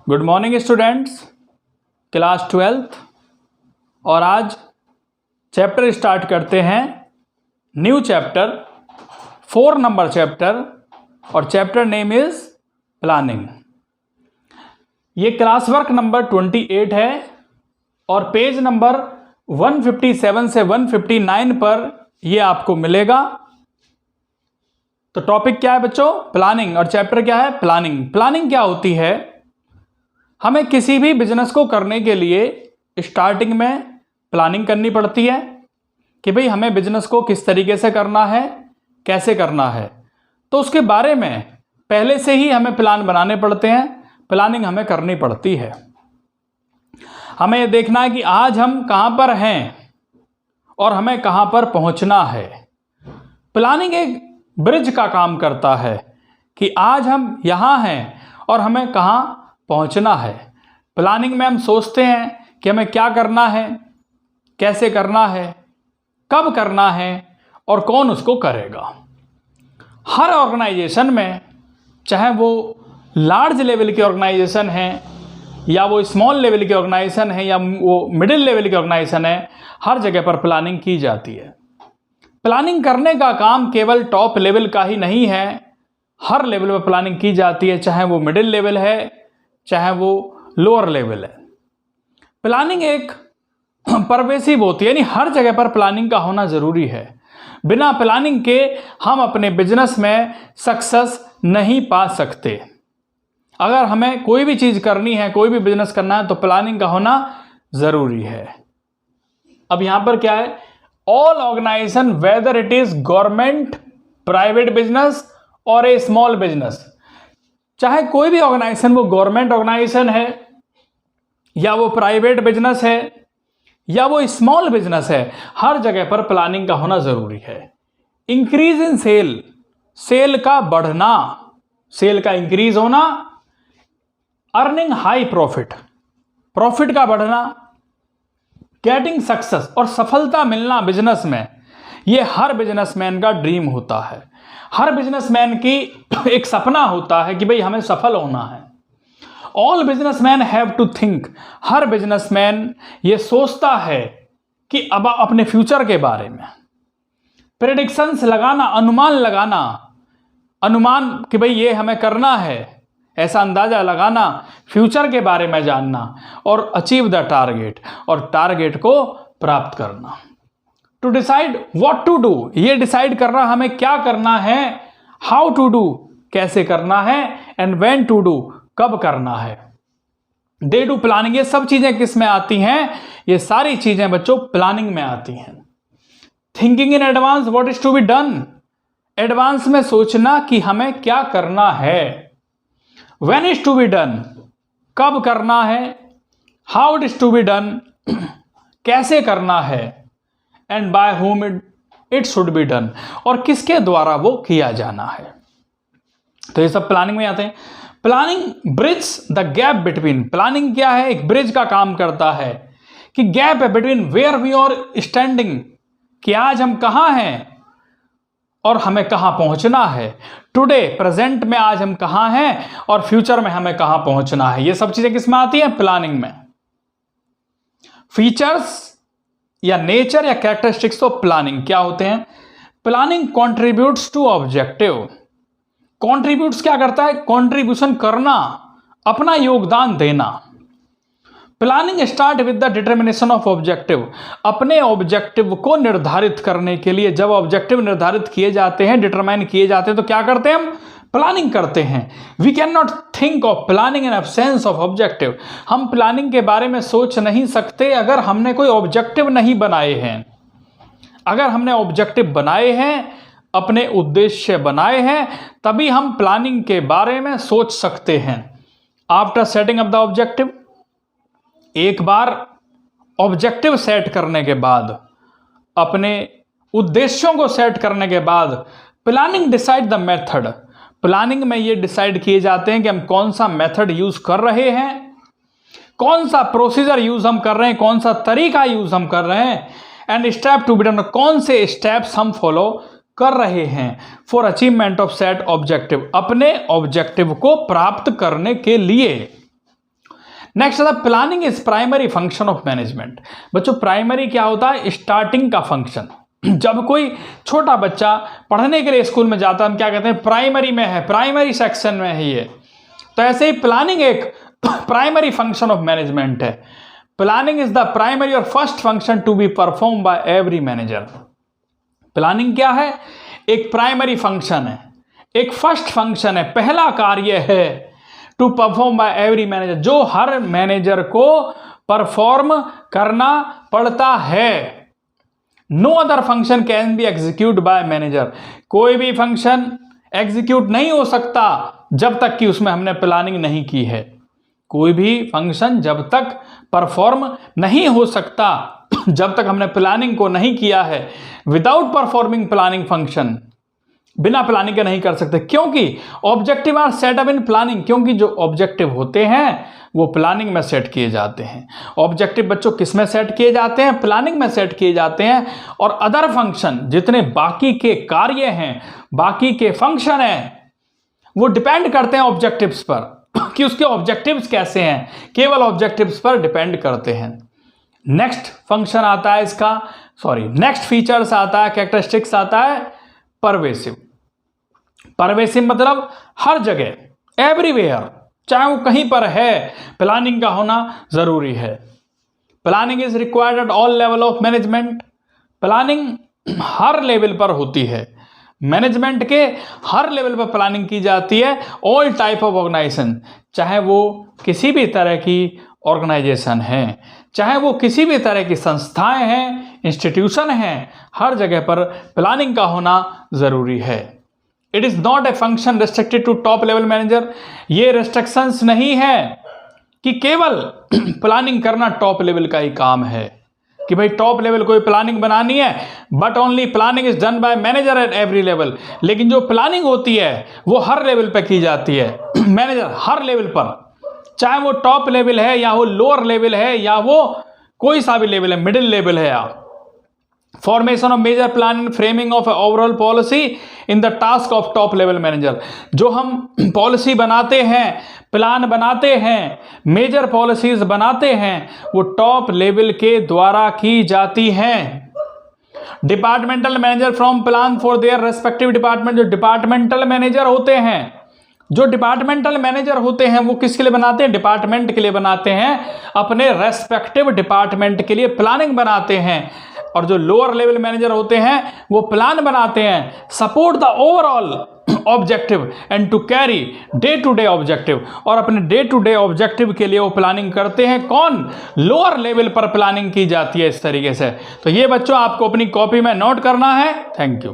Good morning students, class 12th। और आज chapter start करते हैं, न्यू चैप्टर 4 नंबर चैप्टर, और चैप्टर नेम इज प्लानिंग। ये क्लास वर्क नंबर 28 है और पेज नंबर 157 से 159 पर ये आपको मिलेगा। तो टॉपिक क्या है बच्चों? प्लानिंग। और चैप्टर क्या है? प्लानिंग। प्लानिंग क्या होती है? हमें किसी भी बिजनेस को करने के लिए स्टार्टिंग में प्लानिंग करनी पड़ती है कि भाई हमें बिजनेस को किस तरीके से करना है, कैसे करना है। तो उसके बारे में पहले से ही हमें प्लान बनाने पड़ते हैं, प्लानिंग हमें करनी पड़ती है। हमें ये देखना है कि आज हम कहाँ पर हैं और हमें कहाँ पर पहुँचना है। प्लानिंग एक ब्रिज का काम करता है कि आज हम यहाँ हैं और हमें कहाँ पहुंचना है। प्लानिंग में हम सोचते हैं कि हमें क्या करना है, कैसे करना है, कब करना है और कौन उसको करेगा। हर ऑर्गेनाइजेशन में, चाहे वो लार्ज लेवल की ऑर्गेनाइजेशन है या वो स्मॉल लेवल की ऑर्गेनाइजेशन है या वो मिडिल लेवल की ऑर्गेनाइजेशन है, हर जगह पर प्लानिंग की जाती है। प्लानिंग करने का काम केवल टॉप लेवल का ही नहीं है, हर लेवल पर प्लानिंग की जाती है, चाहे वो मिडिल लेवल है चाहे वो लोअर लेवल है। प्लानिंग एक परवेसिव होती है, यानी हर जगह पर प्लानिंग का होना जरूरी है। बिना प्लानिंग के हम अपने बिजनेस में सक्सेस नहीं पा सकते। अगर हमें कोई भी चीज करनी है, कोई भी बिजनेस करना है, तो प्लानिंग का होना जरूरी है। अब यहां पर क्या है? All organization, whether it is government, private business और ए स्मॉल बिजनेस, चाहे कोई भी ऑर्गेनाइजेशन, वो गवर्नमेंट ऑर्गेनाइजेशन है या वो प्राइवेट बिजनेस है या वो स्मॉल बिजनेस है, हर जगह पर प्लानिंग का होना जरूरी है। इंक्रीज इन सेल, सेल का बढ़ना, सेल का इंक्रीज होना, अर्निंग हाई प्रॉफिट, प्रॉफिट का बढ़ना, गेटिंग सक्सेस और सफलता मिलना बिजनेस में, ये हर बिजनेसमैन का ड्रीम होता है। हर बिजनेसमैन की एक सपना होता है कि भाई हमें सफल होना है। All businessman have to think, हर बिजनेसमैन ये सोचता है कि अब अपने फ्यूचर के बारे में प्रेडिक्शंस लगाना, अनुमान लगाना, अनुमान कि भाई ये हमें करना है, ऐसा अंदाजा लगाना, फ्यूचर के बारे में जानना और अचीव द टारगेट, और टारगेट को प्राप्त करना। To decide what to do, ये डिसाइड करना हमें क्या करना है, हाउ टू डू, कैसे करना है, एंड व्हेन टू डू, कब करना है। दे डू प्लानिंग, ये सब चीजें किस में आती हैं? ये सारी चीजें बच्चों प्लानिंग में आती हैं। Thinking in advance, what is to be done, advance में सोचना कि हमें क्या करना है। When is to be done, कब करना है। How it is to be done, कैसे करना है। And by whom it should be done, और किसके द्वारा वो किया जाना है। तो ये सब प्लानिंग में आते हैं। Planning bridge the gap between, planning क्या है? एक ब्रिज का काम करता है कि गैप है between where we are standing, कि आज हम कहां हैं और हमें कहां पहुंचना है। टुडे, प्रेजेंट में आज हम कहां हैं और फ्यूचर में हमें कहां पहुंचना है। ये सब चीजें किसमें आती हैं? प्लानिंग में। फीचर्स या नेचर या कैरेक्टरिस्टिक्स ऑफ प्लानिंग क्या होते हैं? Planning contributes to objective, contributes क्या करता है? कॉन्ट्रीब्यूशन करना, अपना योगदान देना। Planning start with the determination of objective, अपने ऑब्जेक्टिव को निर्धारित करने के लिए जब ऑब्जेक्टिव निर्धारित किए जाते हैं, डिटरमाइन किए जाते हैं, तो क्या करते हैं? हम प्लानिंग करते हैं। We can not think of planning in absence of objective, हम प्लानिंग के बारे में सोच नहीं सकते अगर हमने कोई ऑब्जेक्टिव नहीं बनाए हैं। अगर हमने ऑब्जेक्टिव बनाए हैं, अपने उद्देश्य बनाए हैं, तभी हम प्लानिंग के बारे में सोच सकते हैं। After setting up the objective, एक बार ऑब्जेक्टिव सेट करने के बाद, अपने उद्देश्यों को सेट करने के बाद, planning decide the method, planning में ये डिसाइड किए जाते हैं कि हम कौन सा मेथड यूज कर रहे हैं, कौन सा प्रोसीजर यूज हम कर रहे हैं, कौन सा तरीका यूज हम कर रहे हैं, and step to be done, कौन से स्टेप्स हम फॉलो कर रहे हैं for achievement of set objective, अपने ऑब्जेक्टिव को प्राप्त करने के लिए। नेक्स्ट आता है planning is primary function of management. बच्चों प्राइमरी क्या होता है? स्टार्टिंग का फंक्शन। जब कोई छोटा बच्चा पढ़ने के लिए स्कूल में जाता है, हम क्या कहते हैं? प्राइमरी में है, प्राइमरी सेक्शन में है ये। तो ऐसे ही प्लानिंग एक प्राइमरी फंक्शन ऑफ मैनेजमेंट है। प्लानिंग इज द प्राइमरी और first function to be perform by every manager. Planning क्या है? एक प्राइमरी फंक्शन है, एक फर्स्ट फंक्शन है, पहला कार्य है to perform by every manager, जो हर मैनेजर को परफॉर्म करना पड़ता है। No other function can be execute by manager. कोई भी फंक्शन एग्जीक्यूट नहीं हो सकता जब तक कि उसमें हमने प्लानिंग नहीं की है। कोई भी फंक्शन जब तक परफॉर्म नहीं हो सकता जब तक हमने प्लानिंग को नहीं किया है। विदाउट परफॉर्मिंग प्लानिंग फंक्शन, बिना प्लानिंग के नहीं कर सकते, क्योंकि objective are set up in planning. क्योंकि जो ऑब्जेक्टिव होते हैं वो प्लानिंग में सेट किए जाते हैं। ऑब्जेक्टिव बच्चों किस में सेट किए जाते हैं? प्लानिंग में सेट किए जाते हैं। और अदर फंक्शन, जितने बाकी के कार्य हैं, बाकी के फंक्शन हैं, वो डिपेंड करते हैं ऑब्जेक्टिव्स पर कि उसके ऑब्जेक्टिव्स कैसे हैं, केवल ऑब्जेक्टिव्स पर डिपेंड करते हैं। नेक्स्ट फंक्शन आता है इसका, नेक्स्ट फीचर्स आता है, कैरेक्टरिस्टिक्स आता है परवेसिव। परवेसिव मतलब हर जगह, एवरीवेयर, चाहे वो कहीं पर है, प्लानिंग का होना जरूरी है। Planning is required at all level of management. Planning her level पर होती है, मैनेजमेंट के हर लेवल पर प्लानिंग की जाती है। ऑल टाइप ऑफ ऑर्गेनाइजेशन, चाहे वो किसी भी तरह की ऑर्गेनाइजेशन है, चाहे वो किसी भी तरह की संस्थाएं हैं, इंस्टीट्यूशन हैं, हर जगह पर प्लानिंग का होना ज़रूरी है। It is not a function restricted to top level manager. ये रिस्ट्रिक्शंस नहीं है कि केवल प्लानिंग करना टॉप लेवल का ही काम है, कि भाई टॉप लेवल कोई प्लानिंग बनानी है, but only planning is done by manager at every level. लेकिन जो प्लानिंग होती है वो हर लेवल पर की जाती है। मैनेजर हर लेवल पर, चाहे वो टॉप लेवल है या वो लोअर लेवल है या वो कोई सा भी लेवल है, मिडिल लेवल है। या formation of major plan, framing of overall policy in the task of top level manager. जो हम पॉलिसी बनाते हैं, प्लान बनाते हैं, मेजर पॉलिसीज बनाते हैं, वो टॉप लेवल के द्वारा की जाती हैं। Departmental manager from plan for their respective department. जो डिपार्टमेंटल मैनेजर होते हैं, जो डिपार्टमेंटल मैनेजर होते हैं वो किसके लिए बनाते हैं? डिपार्टमेंट के लिए बनाते हैं, अपने रेस्पेक्टिव डिपार्टमेंट के लिए प्लानिंग बनाते हैं। और जो लोअर लेवल मैनेजर होते हैं वो प्लान बनाते हैं, support the overall objective and to carry day to day objective. और अपने डे टू डे ऑब्जेक्टिव के लिए वो प्लानिंग करते हैं। कौन? लोअर लेवल पर प्लानिंग की जाती है इस तरीके से। तो ये बच्चों आपको अपनी कॉपी में नोट करना है। Thank you.